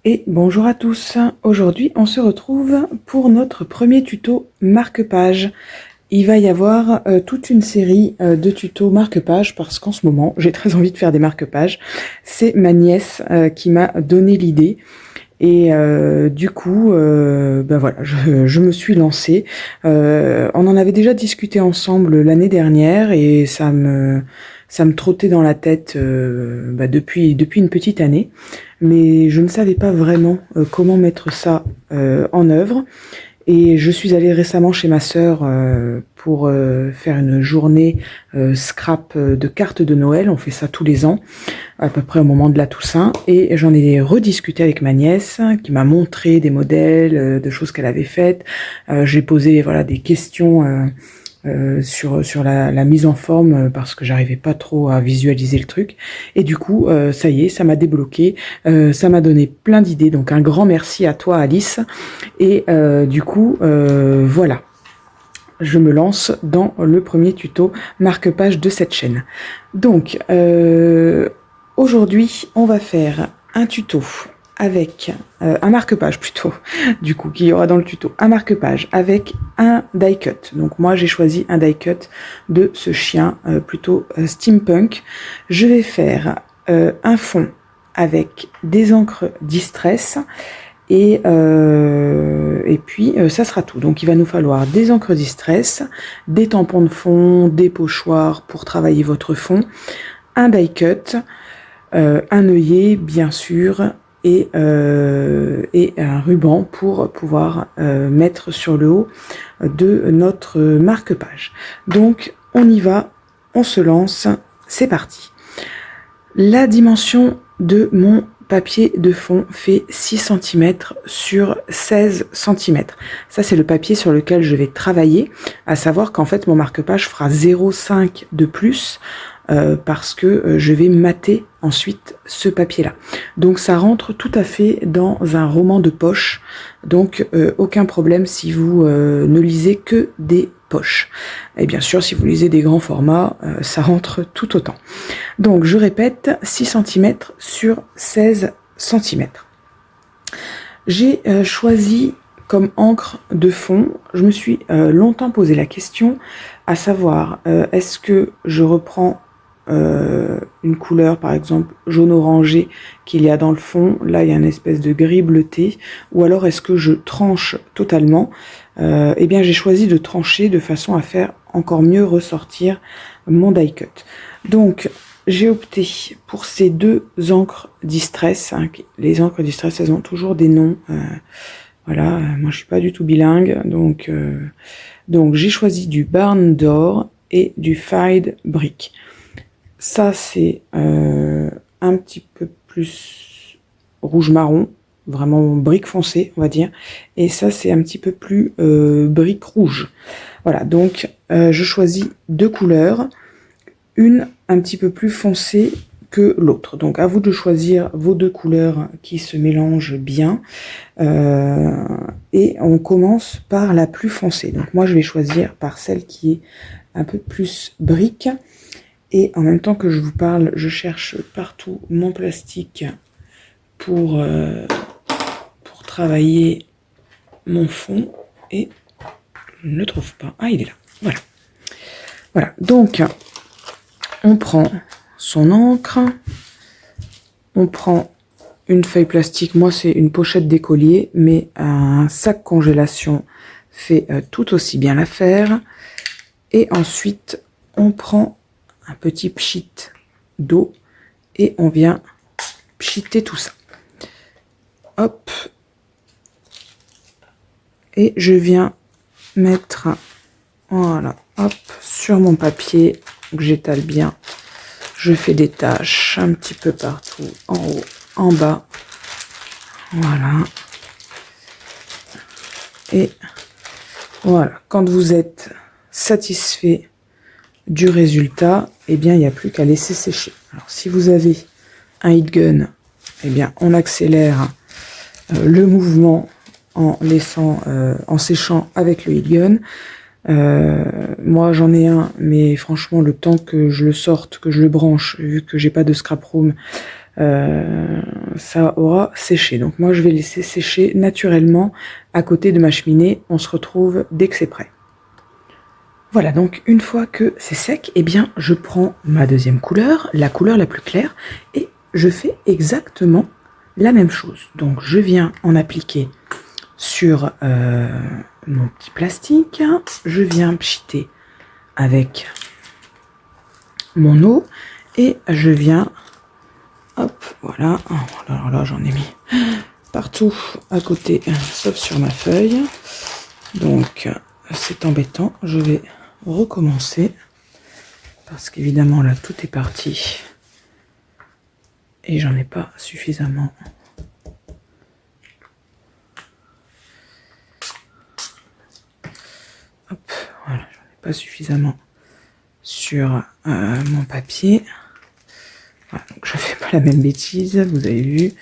Et bonjour à tous, aujourd'hui on se retrouve pour notre premier tuto marque-page. Il va y avoir toute une série de tutos marque-page parce qu'en ce moment j'ai très envie de faire des marque-pages. C'est ma nièce qui m'a donné l'idée et du coup ben voilà, je me suis lancée. On en avait déjà discuté ensemble l'année dernière et ça me trottait dans la tête depuis une petite année. Mais je ne savais pas vraiment comment mettre ça en œuvre. Et je suis allée récemment chez ma sœur pour faire une journée scrap de cartes de Noël. On fait ça tous les ans, à peu près au moment de la Toussaint. Et j'en ai rediscuté avec ma nièce, qui m'a montré des modèles, de choses qu'elle avait faites. J'ai posé voilà des questions sur la mise en forme parce que j'arrivais pas trop à visualiser le truc. Et du coup, ça y est, ça m'a débloqué. Ça m'a donné plein d'idées. Donc un grand merci à toi, Alice. Et du coup, voilà. Je me lance dans le premier tuto marque-page de cette chaîne. Donc, aujourd'hui, on va faire un tuto avec un marque-page plutôt, du coup, qu'il y aura dans le tuto. Un marque-page avec un die cut. Donc moi, j'ai choisi un die cut de ce chien plutôt steampunk. Je vais faire un fond avec des encres Distress et puis ça sera tout. Donc il va nous falloir des encres Distress, des tampons de fond, des pochoirs pour travailler votre fond, un die cut, un œillet bien sûr et un ruban pour pouvoir mettre sur le haut de notre marque-page. Donc on y va, on se lance, c'est parti. La dimension de mon papier de fond fait 6 cm sur 16 cm. Ça, c'est le papier sur lequel je vais travailler, à savoir qu'en fait, mon marque-page fera 0,5 de plus parce que je vais mater ensuite ce papier-là. Donc, ça rentre tout à fait dans un roman de poche. Donc, aucun problème si vous ne lisez que des poches. Et bien sûr, si vous lisez des grands formats, ça rentre tout autant. Donc, je répète, 6 cm sur 16 cm. J'ai choisi comme encre de fond, je me suis longtemps posé la question, à savoir, est-ce que je reprends une couleur, par exemple, jaune-orangé qu'il y a dans le fond, là il y a une espèce de gris bleuté, ou alors est-ce que je tranche totalement? Eh bien, j'ai choisi de trancher de façon à faire encore mieux ressortir mon die cut. Donc, j'ai opté pour ces deux encres Distress. Hein. Les encres Distress, elles ont toujours des noms. Voilà, moi je suis pas du tout bilingue, donc j'ai choisi du Barn d'or et du Fide Brick. Ça c'est un petit peu plus rouge-marron, vraiment brique foncé, on va dire. Et ça c'est un petit peu plus brique rouge. Voilà, donc je choisis deux couleurs, une un petit peu plus foncée que l'autre. Donc à vous de choisir vos deux couleurs qui se mélangent bien. Et on commence par la plus foncée. Donc moi je vais choisir par celle qui est un peu plus brique. Et en même temps que je vous parle, je cherche partout mon plastique pour travailler mon fond. Et je ne le trouve pas. Ah, il est là. Voilà. Voilà. Donc, on prend son encre. On prend une feuille plastique. Moi, c'est une pochette d'écolier. Mais un sac congélation fait tout aussi bien l'affaire. Et ensuite, on prend un petit pchit d'eau et on vient pchiter tout ça. Hop. Et je viens mettre, voilà, hop, sur mon papier que j'étale bien. Je fais des taches un petit peu partout, en haut, en bas. Voilà. Et voilà, quand vous êtes satisfait du résultat, eh bien, il n'y a plus qu'à laisser sécher. Alors, si vous avez un heat gun, eh bien, on accélère le mouvement en laissant, en séchant avec le heat gun. Moi, j'en ai un, mais franchement, le temps que je le sorte, que je le branche, vu que j'ai pas de scrap room, ça aura séché. Donc moi je vais laisser sécher naturellement à côté de ma cheminée. On se retrouve dès que c'est prêt. Voilà, donc une fois que c'est sec, eh bien je prends ma deuxième couleur, la couleur la plus claire, et je fais exactement la même chose. Donc je viens en appliquer sur mon petit plastique, je viens pchiter avec mon eau et je viens, hop, voilà, alors là j'en ai mis partout à côté, sauf sur ma feuille, donc c'est embêtant, je vais recommencer, parce qu'évidemment là tout est parti, et j'en ai pas suffisamment. Hop, voilà, j'en ai pas suffisamment sur mon papier. Voilà, donc je fais pas la même bêtise, vous avez vu.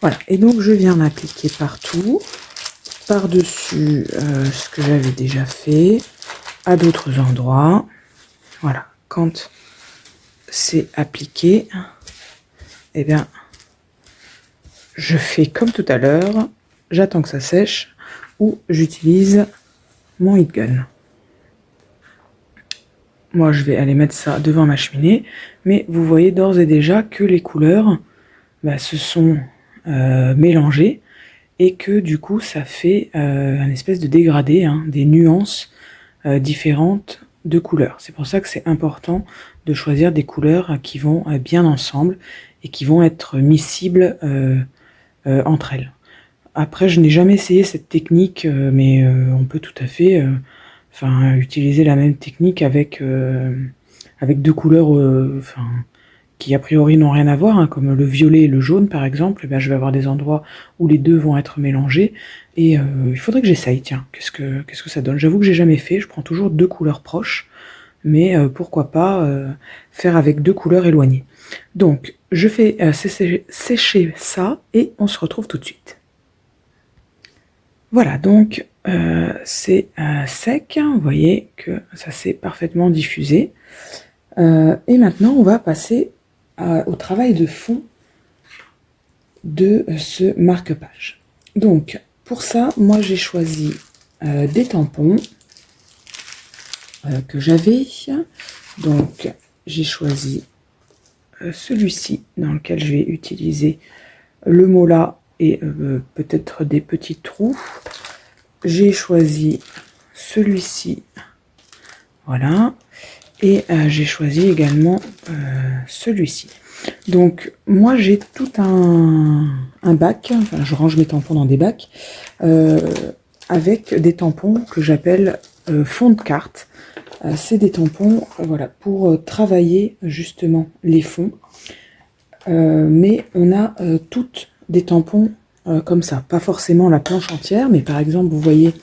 Voilà, et donc je viens l'appliquer partout, par-dessus ce que j'avais déjà fait, à d'autres endroits. Voilà, quand c'est appliqué, eh bien, je fais comme tout à l'heure, j'attends que ça sèche, ou j'utilise mon heat gun. Moi, je vais aller mettre ça devant ma cheminée, mais vous voyez d'ores et déjà que les couleurs se sont mélangées et que du coup, ça fait un espèce de dégradé, hein, des nuances différentes de couleurs. C'est pour ça que c'est important de choisir des couleurs qui vont bien ensemble et qui vont être miscibles entre elles. Après, je n'ai jamais essayé cette technique, mais on peut tout à fait utiliser la même technique avec deux couleurs qui a priori n'ont rien à voir, hein, comme le violet et le jaune par exemple. Je vais avoir des endroits où les deux vont être mélangés, et il faudrait que j'essaye, tiens, qu'est-ce que ça donne. J'avoue que j'ai jamais fait, je prends toujours deux couleurs proches, mais pourquoi pas faire avec deux couleurs éloignées. Donc je fais sécher ça, et on se retrouve tout de suite. Voilà, donc c'est sec, vous voyez que ça s'est parfaitement diffusé. Et maintenant, on va passer au travail de fond de ce marque-page. Donc, pour ça, moi j'ai choisi des tampons que j'avais. Donc, j'ai choisi celui-ci, dans lequel je vais utiliser le mola et peut-être des petits trous. J'ai choisi celui-ci, voilà, et j'ai choisi également celui-ci. Donc moi j'ai tout un bac, enfin, je range mes tampons dans des bacs, avec des tampons que j'appelle fond de carte. C'est des tampons voilà, pour travailler justement les fonds, mais on a toutes des tampons comme ça, pas forcément la planche entière, mais par exemple vous voyez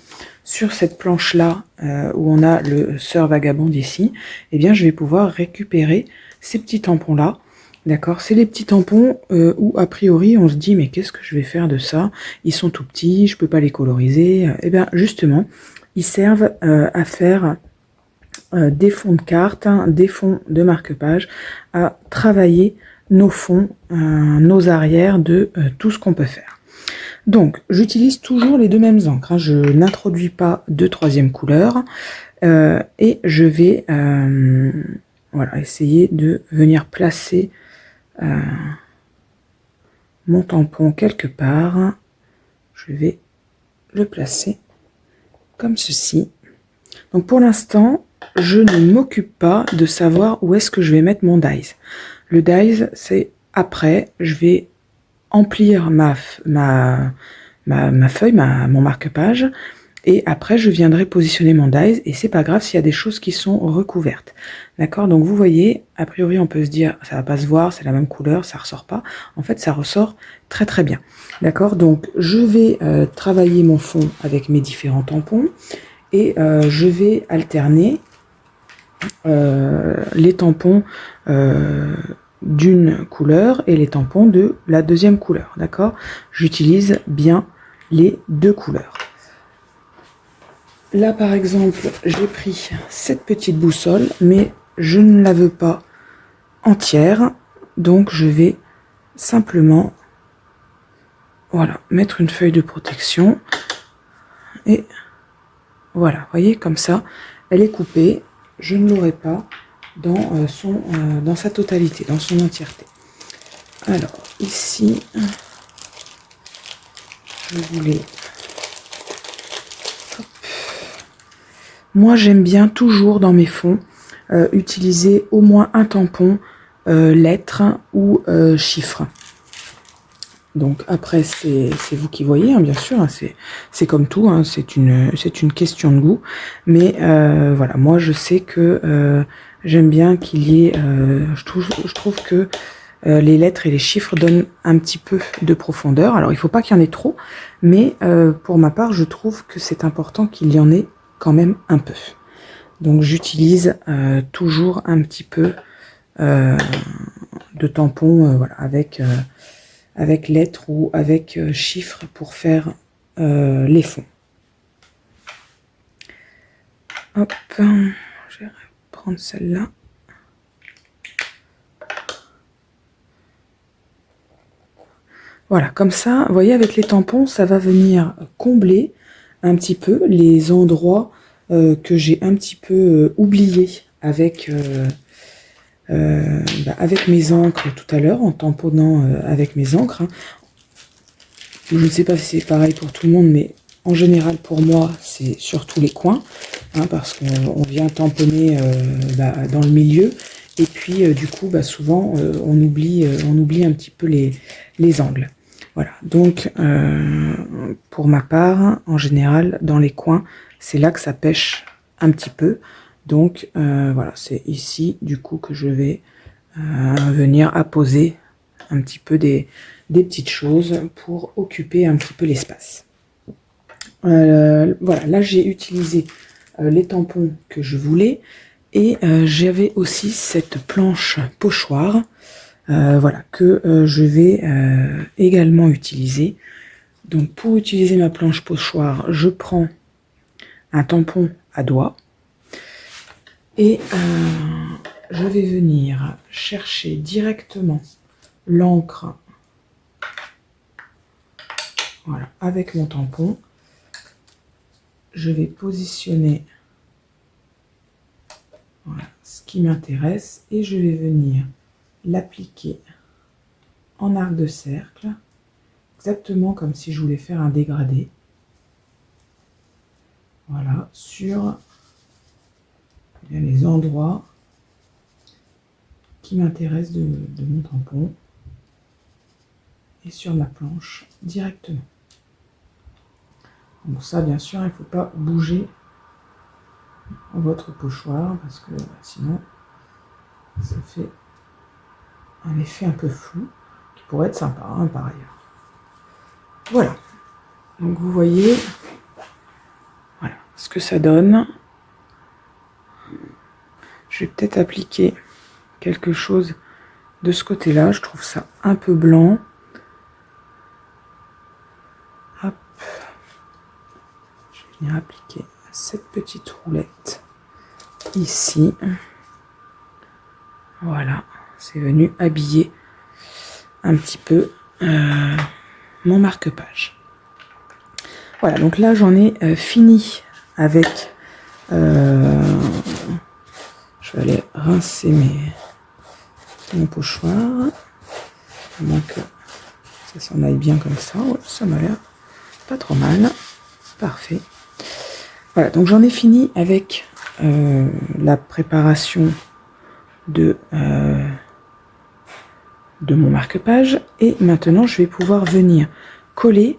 sur cette planche là où on a le Sœur Vagabonde ici, eh bien je vais pouvoir récupérer ces petits tampons là, d'accord. C'est les petits tampons où a priori on se dit mais qu'est-ce que je vais faire de ça, ils sont tout petits, je peux pas les coloriser. Eh bien justement ils servent à faire des fonds de cartes, hein, des fonds de marque-page, à travailler nos fonds, nos arrières de tout ce qu'on peut faire. Donc, j'utilise toujours les deux mêmes encres, hein. Je n'introduis pas de troisième couleur et je vais voilà, essayer de venir placer mon tampon quelque part. Je vais le placer comme ceci. Donc, pour l'instant, je ne m'occupe pas de savoir où est-ce que je vais mettre mon dies. Le dies, c'est après, je vais emplir ma feuille, mon marque-page, et après je viendrai positionner mon dies, et c'est pas grave s'il y a des choses qui sont recouvertes, d'accord. Donc vous voyez, a priori on peut se dire ça va pas se voir, c'est la même couleur, ça ressort pas. En fait ça ressort très très bien, d'accord. Donc je vais travailler mon fond avec mes différents tampons, et je vais alterner les tampons d'une couleur et les tampons de la deuxième couleur, d'accord. J'utilise bien les deux couleurs. Là par exemple j'ai pris cette petite boussole, mais je ne la veux pas entière, donc je vais simplement, voilà, mettre une feuille de protection. Et voilà, voyez, comme ça, elle est coupée. Je ne l'aurai pas dans, dans sa totalité, dans son entièreté. Alors, ici, je voulais... Hop. Moi, j'aime bien toujours dans mes fonds utiliser au moins un tampon lettres ou chiffres. Donc après, c'est vous qui voyez, hein, bien sûr, hein, c'est comme tout, hein, c'est une question de goût. Mais voilà, moi je sais que j'aime bien qu'il y ait, je trouve que les lettres et les chiffres donnent un petit peu de profondeur. Alors il ne faut pas qu'il y en ait trop, mais pour ma part, je trouve que c'est important qu'il y en ait quand même un peu. Donc j'utilise toujours un petit peu de tampon voilà, avec lettres ou avec chiffres pour faire les fonds. Hop, je vais prendre celle-là. Voilà, comme ça, vous voyez, avec les tampons, ça va venir combler un petit peu les endroits que j'ai un petit peu oubliés avec, avec mes encres tout à l'heure, en tamponnant avec mes encres. Hein. Je ne sais pas si c'est pareil pour tout le monde, mais en général, pour moi, c'est surtout les coins, hein, parce qu'on vient tamponner dans le milieu. Et puis, du coup, souvent, on oublie un petit peu les angles. Voilà, donc, pour ma part, en général, dans les coins, c'est là que ça pêche un petit peu. Donc, voilà, c'est ici, du coup, que je vais venir apposer un petit peu des petites choses pour occuper un petit peu l'espace. Voilà, là, j'ai utilisé les tampons que je voulais. Et j'avais aussi cette planche pochoir. Voilà, que je vais également utiliser. Donc pour utiliser ma planche pochoir, je prends un tampon à doigt et je vais venir chercher directement l'encre, voilà, avec mon tampon. Je vais positionner voilà, ce qui m'intéresse et je vais venir l'appliquer en arc de cercle, exactement comme si je voulais faire un dégradé. Voilà, sur les endroits qui m'intéressent de mon tampon et sur ma planche directement. Donc ça, bien sûr, il ne faut pas bouger votre pochoir parce que sinon ça fait un effet un peu flou qui pourrait être sympa hein, par ailleurs. Voilà, donc vous voyez voilà, ce que ça donne. Je vais peut-être appliquer quelque chose de ce côté-là. Je trouve ça un peu blanc. Hop. Je vais venir appliquer cette petite roulette ici. Voilà, c'est venu habiller un petit peu mon marque-page. Voilà, donc là j'en ai fini avec... je vais aller rincer mon pochoir. À moins que ça s'en aille bien comme ça. Ouais, ça m'a l'air pas trop mal. Parfait. Voilà, donc j'en ai fini avec la préparation de mon marque-page. Et maintenant, je vais pouvoir venir coller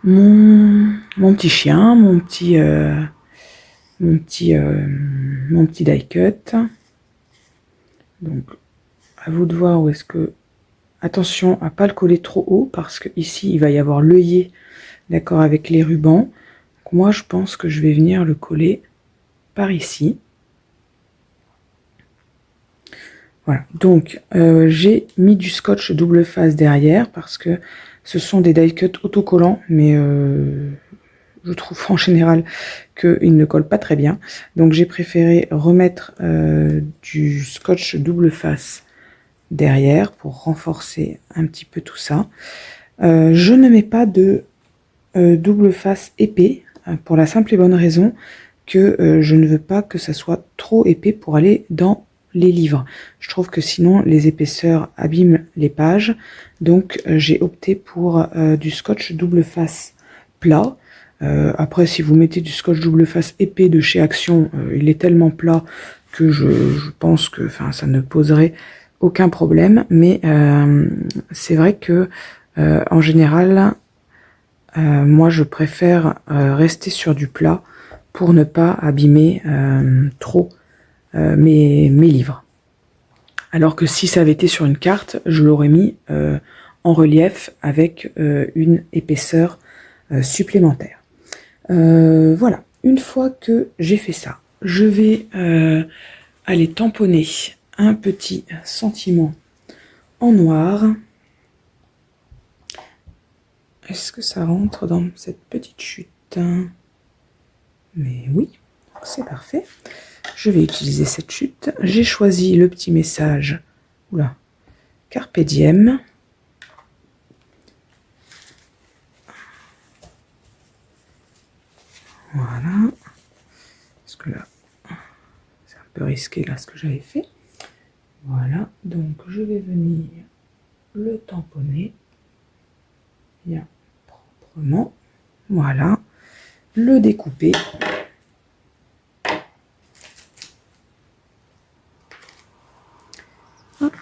mon petit chien, mon petit die cut. Donc, à vous de voir où est-ce que... Attention à pas le coller trop haut parce que ici il va y avoir l'œillet, d'accord, avec les rubans. Donc, moi, je pense que je vais venir le coller par ici. Voilà. Donc, j'ai mis du scotch double face derrière parce que ce sont des die cut autocollants, mais je trouve en général qu'ils ne collent pas très bien. Donc j'ai préféré remettre du scotch double face derrière pour renforcer un petit peu tout ça. Je ne mets pas de double face épais pour la simple et bonne raison que je ne veux pas que ça soit trop épais pour aller dans les livres. Je trouve que sinon les épaisseurs abîment les pages, donc j'ai opté pour du scotch double face plat. Après, si vous mettez du scotch double face épais de chez Action, il est tellement plat que je pense que ça ne poserait aucun problème, mais c'est vrai que en général, moi je préfère rester sur du plat pour ne pas abîmer trop mes livres. Alors que si ça avait été sur une carte, je l'aurais mis en relief avec une épaisseur supplémentaire. Voilà, une fois que j'ai fait ça, je vais aller tamponner un petit sentiment en noir. Est-ce que ça rentre dans cette petite chute? Mais oui, c'est parfait. Je vais utiliser cette chute. J'ai choisi le petit message. Oula, Carpe Diem. Voilà. Parce que là, c'est un peu risqué là ce que j'avais fait. Voilà, donc je vais venir le tamponner bien proprement. Voilà, le découper. Hop.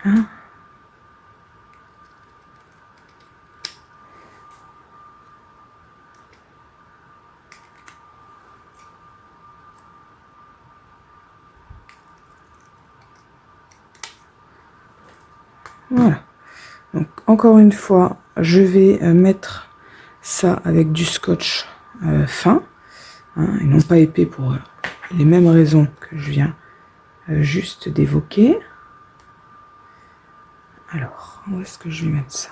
Voilà. Voilà. Donc encore une fois, je vais mettre ça avec du scotch fin, hein, et non pas épais pour les mêmes raisons que je viens juste d'évoquer. Alors, où est-ce que je vais mettre ça?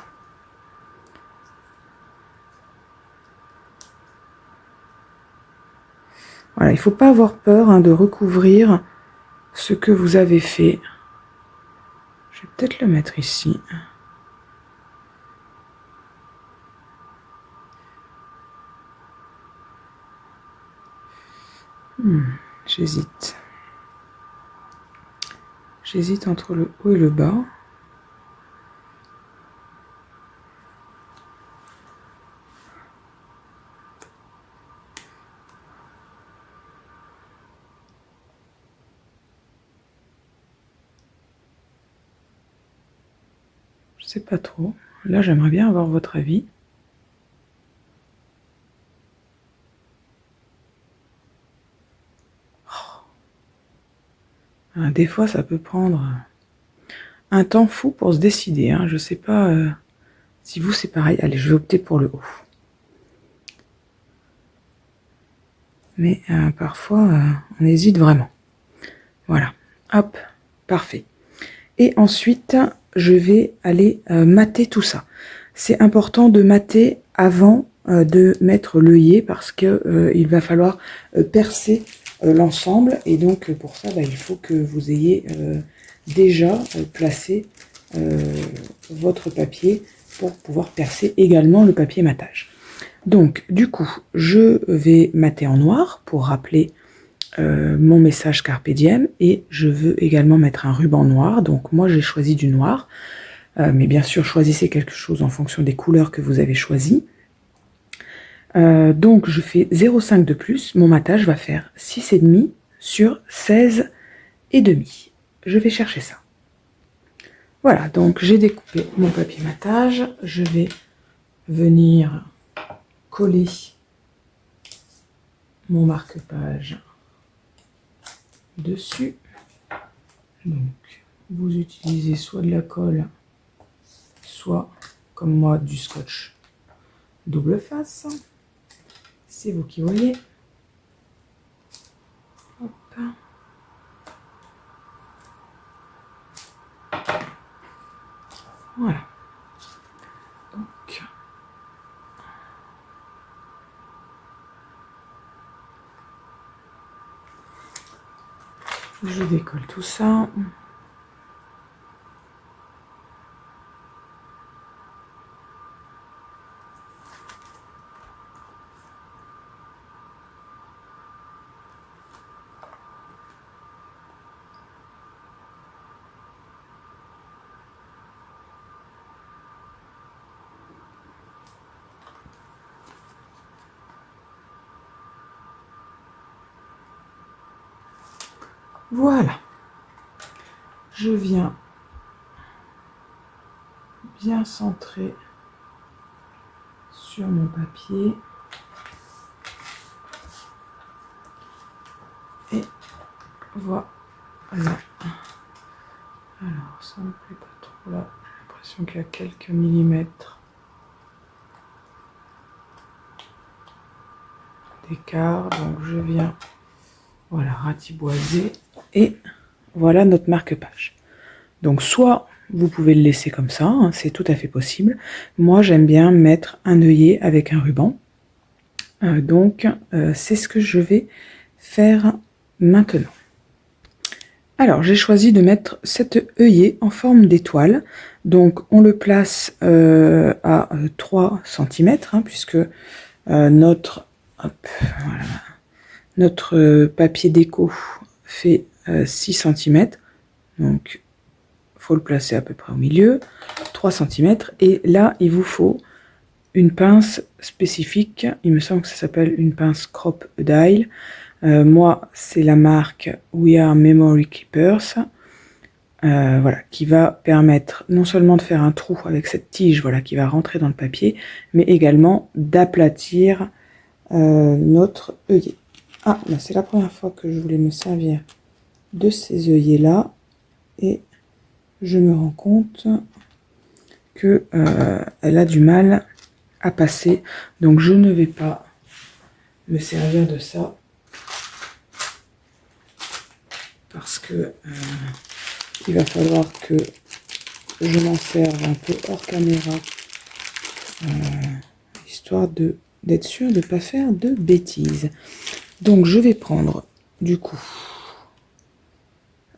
Voilà, il ne faut pas avoir peur de recouvrir ce que vous avez fait. Je vais peut-être le mettre ici. J'hésite. J'hésite entre le haut et le bas. Je sais pas trop. Là, j'aimerais bien avoir votre avis. Des fois, ça peut prendre un temps fou pour se décider. Hein. Je sais pas si vous, c'est pareil. Allez, je vais opter pour le haut. Mais parfois, on hésite vraiment. Voilà. Hop, parfait. Et ensuite, je vais aller mater tout ça. C'est important de mater avant de mettre l'œillet parce que il va falloir percer l'ensemble. Et donc, pour ça, il faut que vous ayez déjà placé votre papier pour pouvoir percer également le papier matage. Donc, du coup, je vais mater en noir pour rappeler mon message Carpe Diem, et je veux également mettre un ruban noir. Donc moi j'ai choisi du noir, mais bien sûr choisissez quelque chose en fonction des couleurs que vous avez choisies. Donc je fais 0,5 de plus, mon matage va faire 6,5 sur 16,5. Je vais chercher ça. Voilà, donc j'ai découpé mon papier matage, je vais venir coller mon marque-page dessus. Donc vous utilisez soit de la colle, soit comme moi du scotch double face. C'est vous qui voyez. Hop. Voilà. Donc je décolle tout ça. Voilà, je viens bien centrer sur mon papier et voilà. Alors ça me plaît pas trop là, j'ai l'impression qu'il y a quelques millimètres d'écart, donc je viens voilà ratiboiser et voilà notre marque-page. Donc soit vous pouvez le laisser comme ça, hein, c'est tout à fait possible. Moi j'aime bien mettre un œillet avec un ruban. Donc c'est ce que je vais faire maintenant. Alors j'ai choisi de mettre cet œillet en forme d'étoile. Donc on le place à 3 cm hein, puisque notre papier déco fait 6 cm. Donc faut le placer à peu près au milieu, 3 cm. Et là il vous faut une pince spécifique, il me semble que ça s'appelle une pince Crop-A-Dile. Moi, c'est la marque We Are Memory Keepers, voilà, qui va permettre non seulement de faire un trou avec cette tige, voilà, qui va rentrer dans le papier, mais également d'aplatir notre œillet. Ah, ben c'est la première fois que je voulais me servir de ces œillets-là, et je me rends compte que elle a du mal à passer, donc je ne vais pas me servir de ça parce que il va falloir que je m'en serve un peu hors caméra, histoire d'être sûr de ne pas faire de bêtises. Donc je vais prendre du coup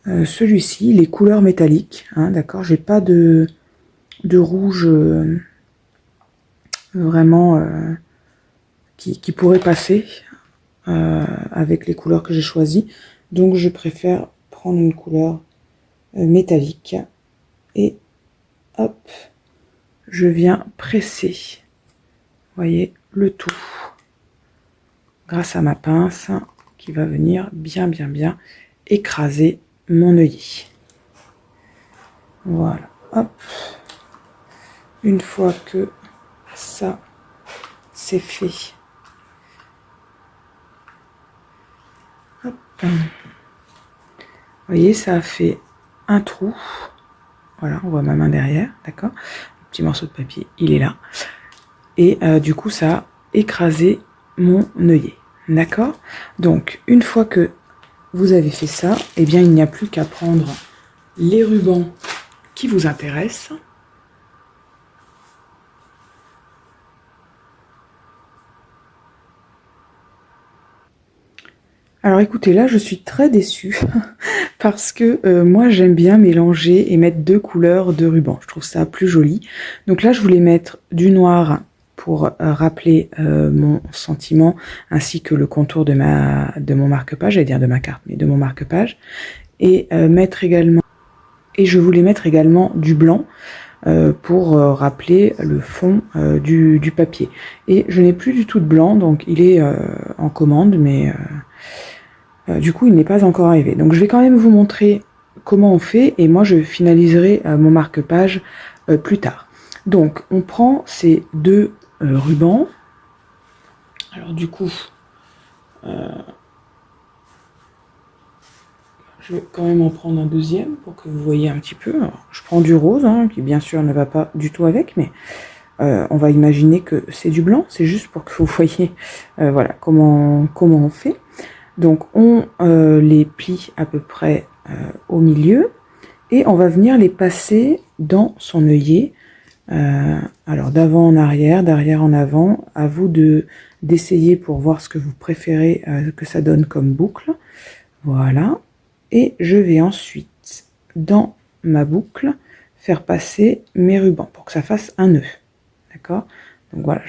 celui-ci, les couleurs métalliques, hein, d'accord, j'ai pas de rouge vraiment qui pourrait passer avec les couleurs que j'ai choisies, donc je préfère prendre une couleur métallique et hop, je viens presser, vous voyez, le tout grâce à ma pince qui va venir bien écraser mon œillet. Voilà, hop, une fois que ça c'est fait, hop, vous voyez, ça a fait un trou, voilà, on voit ma main derrière, d'accord, le petit morceau de papier, il est là, et du coup ça a écrasé mon œillet, d'accord. Donc une fois que vous avez fait ça, eh bien il n'y a plus qu'à prendre les rubans qui vous intéressent. Alors écoutez, là je suis très déçue parce que moi j'aime bien mélanger et mettre deux couleurs de ruban. Je trouve ça plus joli. Donc là je voulais mettre du noir pour rappeler mon sentiment ainsi que le contour de mon marque-page, j'allais dire de ma carte, mais de mon marque-page. Et je voulais mettre également du blanc pour rappeler le fond du papier. Et je n'ai plus du tout de blanc, donc il est en commande, mais du coup il n'est pas encore arrivé. Donc je vais quand même vous montrer comment on fait, et moi je finaliserai mon marque-page plus tard. Donc on prend ces deux rubans. Alors du coup je vais quand même en prendre un deuxième pour que vous voyez un petit peu. Alors, je prends du rose, hein, qui bien sûr ne va pas du tout avec, mais on va imaginer que c'est du blanc. C'est juste pour que vous voyez voilà, comment on fait. Donc on les plie à peu près au milieu et on va venir les passer dans son œillet. Alors d'avant en arrière, d'arrière en avant, à vous d'essayer pour voir ce que vous préférez que ça donne comme boucle. Voilà. Et je vais ensuite, dans ma boucle, faire passer mes rubans pour que ça fasse un nœud. D'accord? Donc voilà,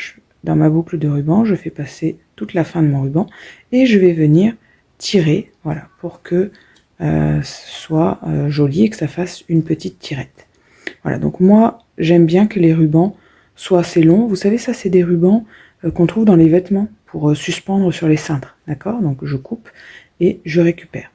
dans ma boucle de ruban, je fais passer toute la fin de mon ruban et je vais venir tirer, voilà, pour que ce soit joli et que ça fasse une petite tirette. Voilà, donc moi, j'aime bien que les rubans soient assez longs. Vous savez, ça, c'est des rubans qu'on trouve dans les vêtements pour suspendre sur les cintres, d'accord? Donc je coupe et je récupère.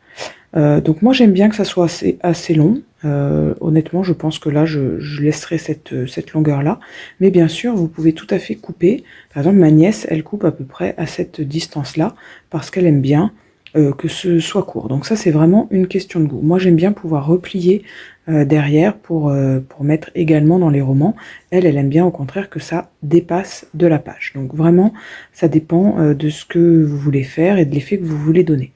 Donc moi j'aime bien que ça soit assez long. Honnêtement, je pense que là je laisserai cette longueur là, mais bien sûr vous pouvez tout à fait couper. Par exemple, ma nièce, elle coupe à peu près à cette distance là parce qu'elle aime bien que ce soit court. Donc ça, c'est vraiment une question de goût. Moi j'aime bien pouvoir replier derrière pour mettre également dans les romans. Elle aime bien au contraire que ça dépasse de la page. Donc vraiment, ça dépend de ce que vous voulez faire et de l'effet que vous voulez donner.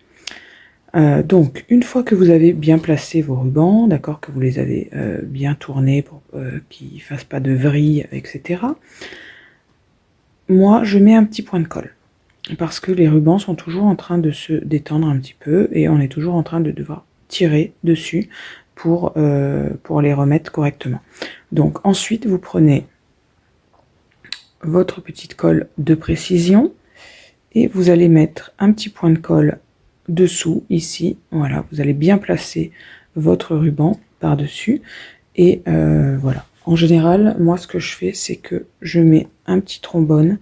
Donc, une fois que vous avez bien placé vos rubans, d'accord, que vous les avez bien tournés pour qu'ils ne fassent pas de vrille, etc., moi, je mets un petit point de colle. Parce que les rubans sont toujours en train de se détendre un petit peu et on est toujours en train de devoir tirer dessus pour les remettre correctement. Donc, ensuite, vous prenez votre petite colle de précision et vous allez mettre un petit point de colle dessous, ici, voilà, vous allez bien placer votre ruban par-dessus, et voilà. En général, moi, ce que je fais, c'est que je mets un petit trombone,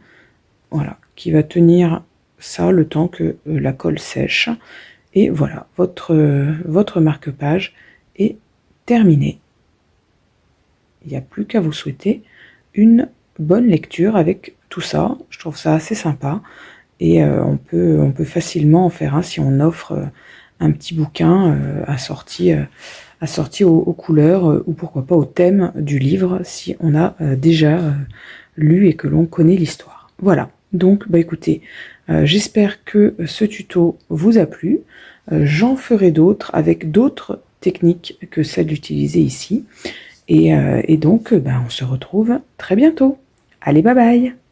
voilà, qui va tenir ça le temps que la colle sèche, et voilà, votre marque-page est terminé. Il n'y a plus qu'à vous souhaiter une bonne lecture avec tout ça. Je trouve ça assez sympa. Et on peut facilement en faire un si on offre un petit bouquin assorti aux couleurs ou pourquoi pas au thème du livre si on a déjà lu et que l'on connaît l'histoire. Voilà, donc bah écoutez, j'espère que ce tuto vous a plu. J'en ferai d'autres avec d'autres techniques que celles utilisées ici. Et donc, on se retrouve très bientôt. Allez, bye bye!